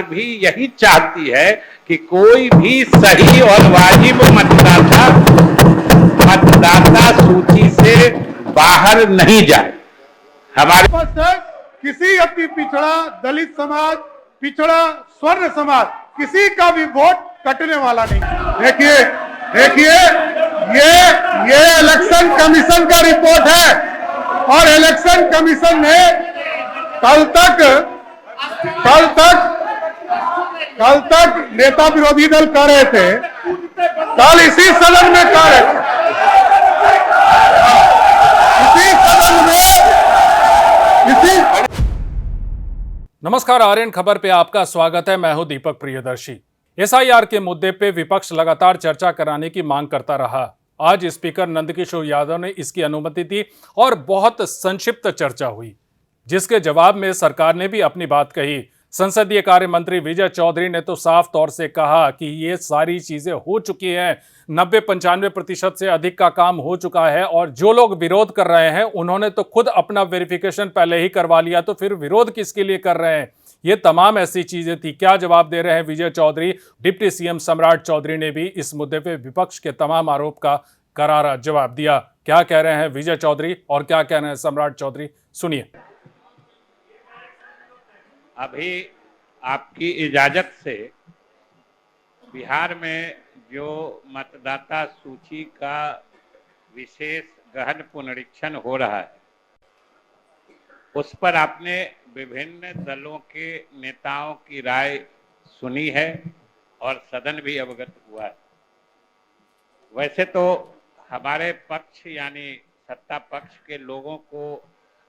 भी यही चाहती है कि कोई भी सही और वाजिब मतदाता सूची से बाहर नहीं जाए। हमारे किसी अति पिछड़ा, दलित समाज, पिछड़ा, स्वर्ण समाज, किसी का भी वोट कटने वाला नहीं। देखिए ये इलेक्शन कमीशन का रिपोर्ट है और इलेक्शन कमीशन ने कल तक नेता विरोधी दल कह रहे थे, कल इसी सदन में कह रहे थे, नमस्कार, आर्यन खबर पे आपका स्वागत है। मैं हूं दीपक प्रियदर्शी। एसआईआर के मुद्दे पे विपक्ष लगातार चर्चा कराने की मांग करता रहा। आज स्पीकर नंदकिशोर यादव ने इसकी अनुमति दी और बहुत संक्षिप्त चर्चा हुई, जिसके जवाब में सरकार ने भी अपनी बात कही। संसदीय कार्य मंत्री विजय चौधरी ने तो साफ तौर से कहा कि ये सारी चीजें हो चुकी हैं, 90-95% से अधिक का काम हो चुका है और जो लोग विरोध कर रहे हैं उन्होंने तो खुद अपना वेरिफिकेशन पहले ही करवा लिया, तो फिर विरोध किसके लिए कर रहे हैं। ये तमाम ऐसी चीजें थी। क्या जवाब दे रहे हैं विजय चौधरी? डिप्टी सीएम सम्राट चौधरी ने भी इस मुद्दे पे विपक्ष के तमाम आरोप का करारा जवाब दिया। क्या कह रहे हैं विजय चौधरी और क्या कह रहे हैं सम्राट चौधरी, सुनिए। अभी आपकी इजाजत से बिहार में जो मतदाता सूची का विशेष गहन पुनरीक्षण हो रहा है, उस पर आपने विभिन्न दलों के नेताओं की राय सुनी है और सदन भी अवगत हुआ है। वैसे तो हमारे पक्ष यानी सत्ता पक्ष के लोगों को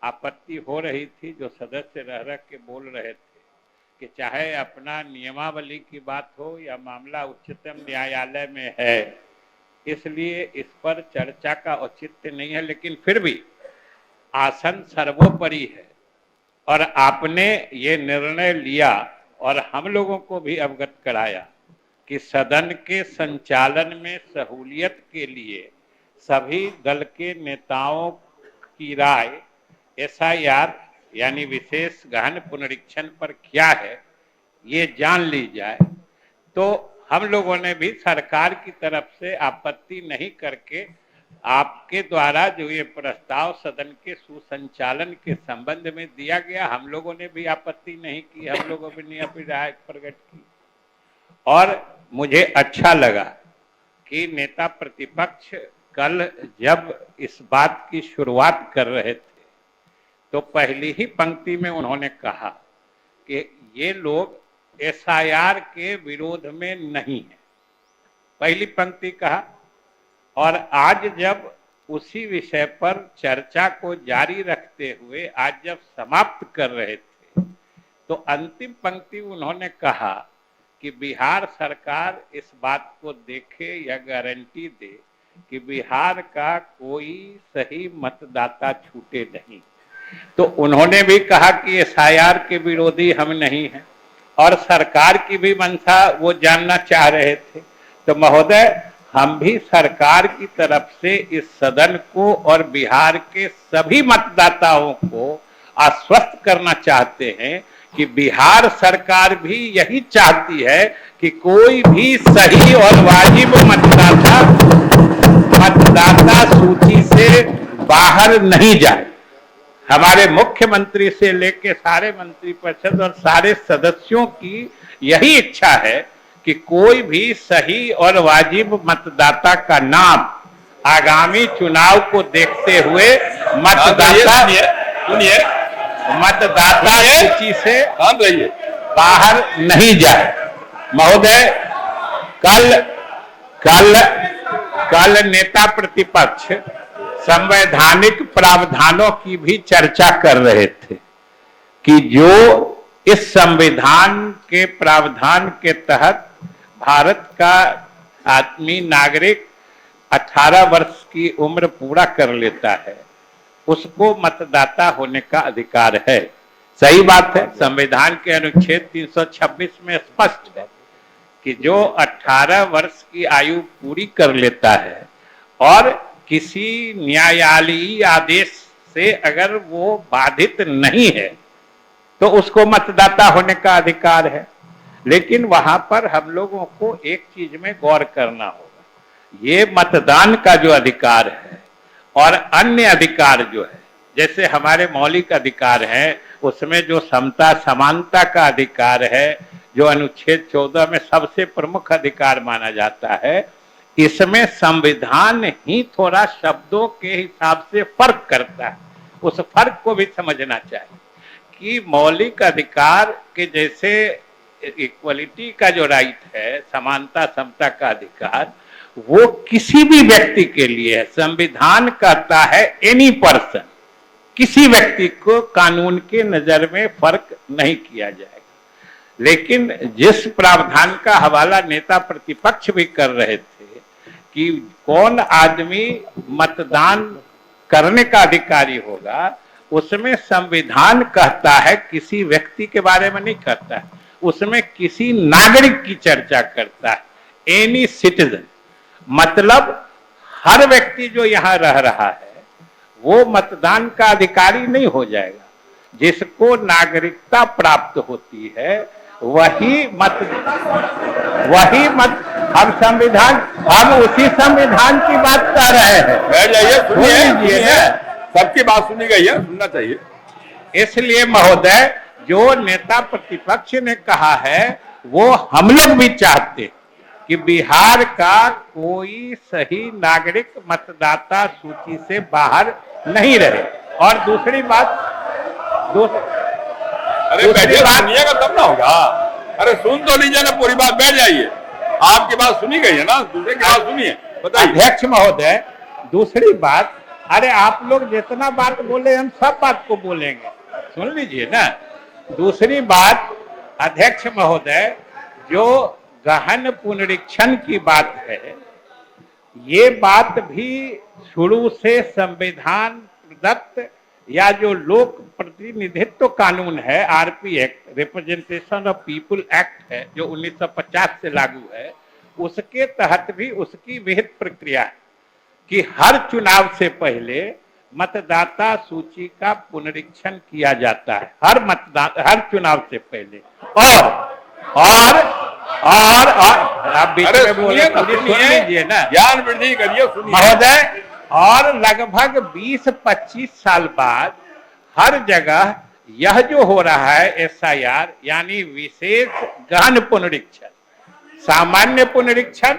आपत्ति हो रही थी, जो सदस्य रह के बोल रहे थे कि चाहे अपना नियमावली की बात हो या मामला उच्चतम न्यायालय में है, इसलिए इस पर चर्चा का औचित्य नहीं है। लेकिन फिर भी आसन सर्वोपरि है और आपने ये निर्णय लिया और हम लोगों को भी अवगत कराया कि सदन के संचालन में सहूलियत के लिए सभी दल के नेताओं की राय एसआईआर यानी विशेष गहन पुनरीक्षण पर क्या है ये जान ली जाए। तो हम लोगों ने भी सरकार की तरफ से आपत्ति नहीं करके आपके द्वारा जो ये प्रस्ताव सदन के सुसंचालन के संबंध में दिया गया, हम लोगों ने भी आपत्ति नहीं की, हम लोगों ने अपनी राय प्रकट की। और मुझे अच्छा लगा कि नेता प्रतिपक्ष कल जब इस बात की शुरुआत कर रहे थे तो पहली ही पंक्ति में उन्होंने कहा कि ये लोग एसआईआर के विरोध में नहीं है, पहली पंक्ति कहा। और आज जब उसी विषय पर चर्चा को जारी रखते हुए आज जब समाप्त कर रहे थे तो अंतिम पंक्ति उन्होंने कहा कि बिहार सरकार इस बात को देखे या गारंटी दे कि बिहार का कोई सही मतदाता छूटे नहीं। तो उन्होंने भी कहा कि एसआईआर के विरोधी हम नहीं हैं और सरकार की भी मंशा वो जानना चाह रहे थे। तो महोदय, हम भी सरकार की तरफ से इस सदन को और बिहार के सभी मतदाताओं को आश्वस्त करना चाहते हैं कि बिहार सरकार भी यही चाहती है कि कोई भी सही और वाजिब मतदाता सूची से बाहर नहीं जाए। हमारे मुख्यमंत्री से लेकर सारे मंत्रिपरिषद और सारे सदस्यों की यही इच्छा है कि कोई भी सही और वाजिब मतदाता का नाम आगामी चुनाव को देखते हुए मतदाता सूची से बाहर नहीं जाए। महोदय, कल नेता प्रतिपक्ष संवैधानिक प्रावधानों की भी चर्चा कर रहे थे कि जो इस संविधान के प्रावधान के तहत भारत का आदमी नागरिक 18 वर्ष की उम्र पूरा कर लेता है, उसको मतदाता होने का अधिकार है। सही बात है, संविधान के अनुच्छेद 326 में स्पष्ट है कि जो 18 वर्ष की आयु पूरी कर लेता है और किसी न्यायालयीय आदेश से अगर वो बाधित नहीं है तो उसको मतदाता होने का अधिकार है। लेकिन वहां पर हम लोगों को एक चीज में गौर करना होगा, ये मतदान का जो अधिकार है और अन्य अधिकार जो है, जैसे हमारे मौलिक अधिकार हैं, उसमें जो समता समानता का अधिकार है, जो अनुच्छेद 14 में सबसे प्रमुख अधिकार माना जाता है, इसमें संविधान ही थोड़ा शब्दों के हिसाब से फर्क करता है। उस फर्क को भी समझना चाहिए कि मौलिक अधिकार के जैसे इक्वलिटी का जो राइट है, समानता समता का अधिकार, वो किसी भी व्यक्ति के लिए है। संविधान कहता है एनी पर्सन, किसी व्यक्ति को कानून के नजर में फर्क नहीं किया जाएगा। लेकिन जिस प्रावधान का हवाला नेता प्रतिपक्ष भी कर रहे थे कि कौन आदमी मतदान करने का अधिकारी होगा, उसमें संविधान कहता है, किसी व्यक्ति के बारे में नहीं कहता है, उसमें किसी नागरिक की चर्चा करता है, एनी सिटीजन। मतलब हर व्यक्ति जो यहां रह रहा है वो मतदान का अधिकारी नहीं हो जाएगा। जिसको नागरिकता प्राप्त होती है वही मत हम उसी संविधान की बात कर रहे हैं। बैठ जाइए, सुनिए, सबकी बात सुनी गई है, सुनना चाहिए। इसलिए महोदय, जो नेता प्रतिपक्ष ने कहा है वो हम लोग भी चाहते कि बिहार का कोई सही नागरिक मतदाता सूची से बाहर नहीं रहे। और दूसरी बात, अरे बैठिए, सुनिएगा तब ना होगा। अरे सुन तो लीजिए ना पूरी बात, बैठ जाइए। आपकी बात सुनी गई है ना, दूसरे की बात सुनिए, बताइए। अध्यक्ष महोदय, दूसरी बात, अरे आप लोग जितना बात बोले हम सब बात को बोलेंगे, सुन लीजिए ना। दूसरी बात अध्यक्ष महोदय, जो गहन पुनरीक्षण की बात है, ये बात भी शुरू से संविधान प्रदत्त या जो लोक प्रतिनिधित्व कानून है, RP act, representation of people act है, जो 1950 से लागू है, उसके तहत भी उसकी विहित प्रक्रिया है कि हर चुनाव से पहले मतदाता सूची का पुनरीक्षण किया जाता है, हर चुनाव से पहले। और आप बीच में बोले, सुन लीजिए ना, ज्ञान वृद्धि करिए, सुनिए महोदय। और लगभग 20-25 साल बाद हर जगह यह जो हो रहा है एसआईआर, यानी विशेष गहन पुनरीक्षण, सामान्य पुनरीक्षण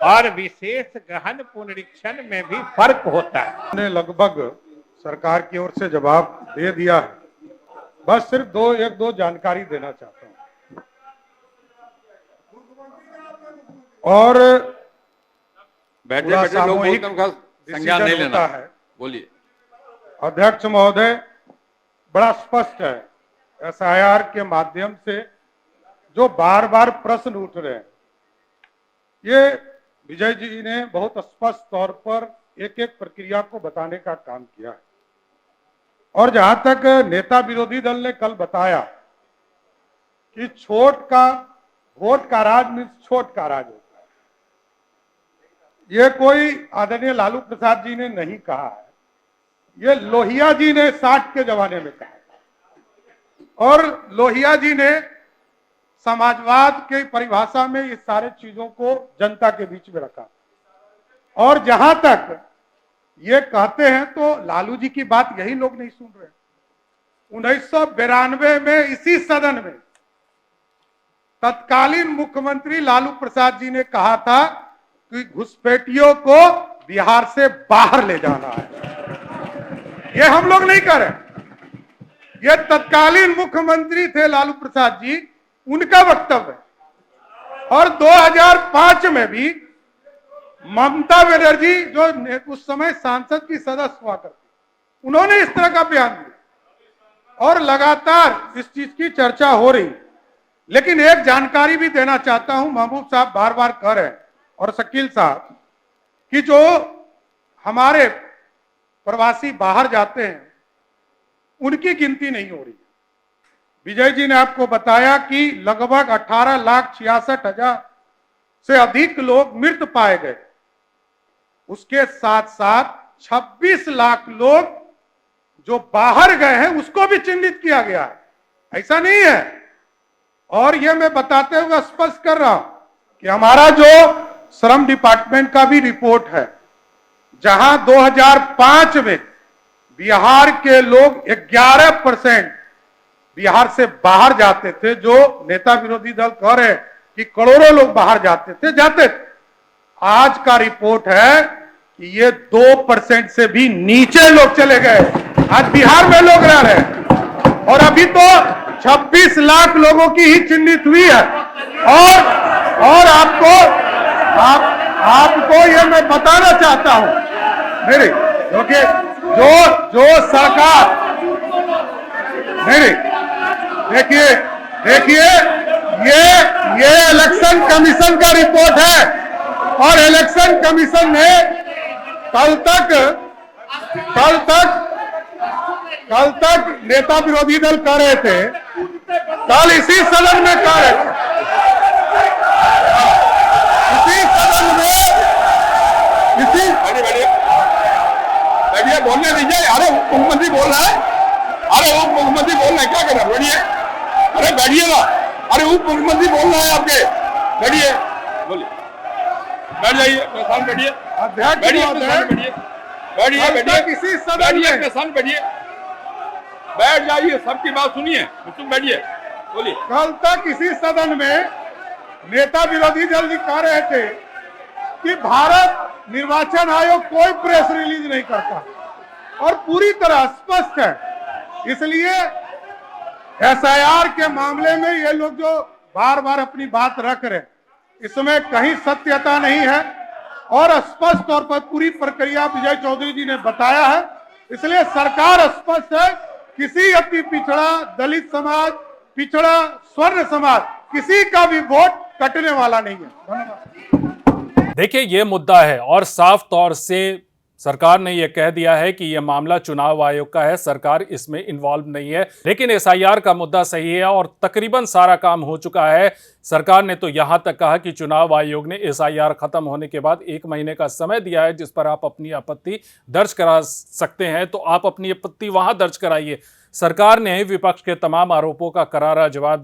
और विशेष गहन पुनरीक्षण में भी फर्क होता है। ने लगभग सरकार की ओर से जवाब दे दिया है। बस सिर्फ एक दो जानकारी देना चाहता हूं। और बैठे बैठे लोग बोलते हैं, उनका संज्ञान नहीं लेना है। बोलिए अध्यक्ष महोदय, बड़ा स्पष्ट है एसआईआर के माध्यम से जो बार बार प्रश्न उठ रहे हैं, ये विजय जी ने बहुत स्पष्ट तौर पर एक एक प्रक्रिया को बताने का काम किया है। और जहां तक नेता विरोधी दल ने कल बताया कि छोट का वोट का राज मीन्स छोट का राज होता है, ये कोई आदरणीय लालू प्रसाद जी ने नहीं कहा है, ये लोहिया जी ने 60 के जमाने में कहा। और लोहिया जी ने समाजवाद के परिभाषा में इस सारे चीजों को जनता के बीच में रखा। और जहां तक ये कहते हैं तो लालू जी की बात यही लोग नहीं सुन रहे। 1992 में इसी सदन में तत्कालीन मुख्यमंत्री लालू प्रसाद जी ने कहा था कि घुसपैठियों को बिहार से बाहर ले जाना है। ये हम लोग नहीं कर रहे, ये तत्कालीन मुख्यमंत्री थे लालू प्रसाद जी, उनका वक्तव्य है। और 2005 में भी ममता बनर्जी, जो उस समय सांसद की सदस्य हुआ करती, उन्होंने इस तरह का बयान दिया। और लगातार इस चीज की चर्चा हो रही। लेकिन एक जानकारी भी देना चाहता हूं, महबूब साहब बार बार कह रहे हैं और शकील साहब, कि जो हमारे प्रवासी बाहर जाते हैं उनकी गिनती नहीं हो रही। विजय जी ने आपको बताया कि लगभग 18,66,000 से अधिक लोग मृत पाए गए। उसके साथ साथ 26 लाख लोग जो बाहर गए हैं उसको भी चिन्हित किया गया है, ऐसा नहीं है। और ये मैं बताते हुए स्पष्ट कर रहा हूं कि हमारा जो श्रम डिपार्टमेंट का भी रिपोर्ट है, जहां 2005 में बिहार के लोग 11% बिहार से बाहर जाते थे, जो नेता विरोधी दल कह रहे हैं कि करोड़ों लोग बाहर जाते थे। आज का रिपोर्ट है कि ये 2% से भी नीचे लोग चले गए। आज बिहार में लोग रह रहे हैं और अभी तो 26 लाख लोगों की ही चिन्हित हुई है। और आपको ये मैं बताना चाहता हूं, मेरे क्योंकि जो सरकार, नहीं देखिए ये इलेक्शन कमीशन का रिपोर्ट है और इलेक्शन कमीशन ने कल तक नेता विरोधी दल कह रहे थे, कल इसी सदन में कह रहे थे, बैठिए, बोलने दीजिए। अरे उप मुख्यमंत्री बोल रहा है, क्या कर रहा है? बैठिए, अरे बैठिए ना। अरे उप मुख्यमंत्री बोल रहा है आपके, बैठिए, बोलिए, बैठ जाइए अपने स्थान, बैठिए, किसी सदन में अपने स्थान बैठिए, बैठ जाइए, सबकी बात सुनिए, तुम बैठिए, बोलिए। कल तक इसी सदन में नेता विरोधी दल जी कह रहे थे कि भारत निर्वाचन आयोग कोई प्रेस रिलीज नहीं करता और पूरी तरह स्पष्ट है। इसलिए एसआईआर के मामले में ये लोग जो बार बार अपनी बात रख रहे, इसमें कहीं सत्यता नहीं है और स्पष्ट तौर पर पूरी प्रक्रिया विजय चौधरी जी ने बताया है। इसलिए सरकार स्पष्ट है, किसी अति पिछड़ा, दलित समाज, पिछड़ा, स्वर्ण समाज, किसी का भी वोट कटने वाला नहीं है। धन्यवाद। देखिए, ये मुद्दा है और साफ तौर से सरकार ने यह कह दिया है कि यह मामला चुनाव आयोग का है, सरकार इसमें इन्वॉल्व नहीं है। लेकिन एसआईआर का मुद्दा सही है और तकरीबन सारा काम हो चुका है। सरकार ने तो यहां तक कहा कि चुनाव आयोग ने एसआईआर खत्म होने के बाद 1 महीने का समय दिया है जिस पर आप अपनी आपत्ति दर्ज करा सकते हैं, तो आप अपनी आपत्ति वहां दर्ज कराइए। सरकार ने विपक्ष के तमाम आरोपों का करारा जवाब